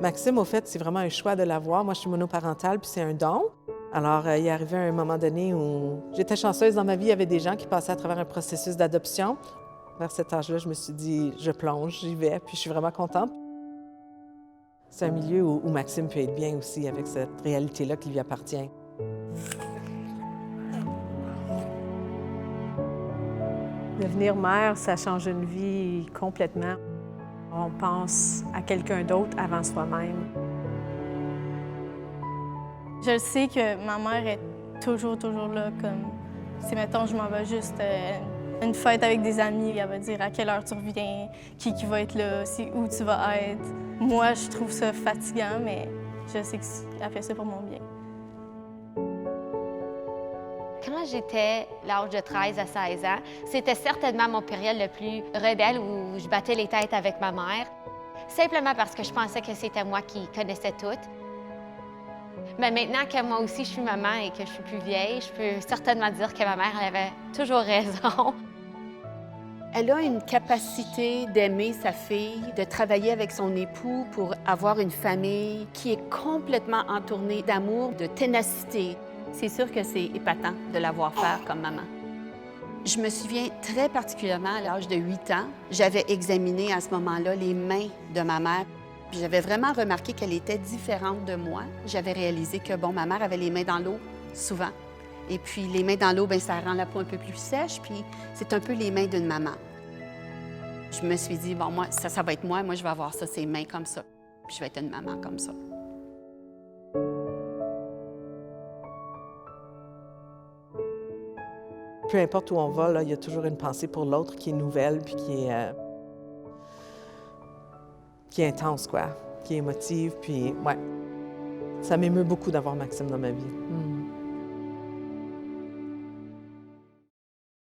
Maxime, au fait, c'est vraiment un choix de l'avoir. Moi, je suis monoparentale, puis c'est un don. Alors, il est arrivé un moment donné où j'étais chanceuse dans ma vie, il y avait des gens qui passaient à travers un processus d'adoption. Vers cet âge-là, je me suis dit, je plonge, j'y vais, puis je suis vraiment contente. C'est un milieu où Maxime peut être bien aussi avec cette réalité-là qui lui appartient. Devenir mère, ça change une vie complètement. On pense à quelqu'un d'autre avant soi-même. Je sais que ma mère est toujours là, comme si, mettons, je m'en vais juste une fête avec des amis, elle va dire à quelle heure tu reviens, qui va être là, où tu vas être. Moi, je trouve ça fatigant, mais je sais qu'elle fait ça pour mon bien. Quand j'étais l'âge de 13 à 16 ans, c'était certainement mon période le plus rebelle où je battais les têtes avec ma mère, simplement parce que je pensais que c'était moi qui connaissais tout. Mais maintenant que moi aussi je suis maman et que je suis plus vieille, je peux certainement dire que ma mère elle avait toujours raison. Elle a une capacité d'aimer sa fille, de travailler avec son époux pour avoir une famille qui est complètement entourée d'amour, de ténacité. C'est sûr que c'est épatant de la voir faire comme maman. Je me souviens très particulièrement à l'âge de 8 ans, j'avais examiné à ce moment-là les mains de ma mère. Puis j'avais vraiment remarqué qu'elle était différente de moi. J'avais réalisé que, bon, ma mère avait les mains dans l'eau, souvent. Et puis les mains dans l'eau, bien, ça rend la peau un peu plus sèche, puis c'est un peu les mains d'une maman. Je me suis dit, bon, moi, ça va être moi je vais avoir ça, ses mains comme ça. Puis je vais être une maman comme ça. Peu importe où on va, là, il y a toujours une pensée pour l'autre qui est nouvelle, puis qui est intense, quoi, qui est émotive, puis ouais. Ça m'émeut beaucoup d'avoir Maxime dans ma vie.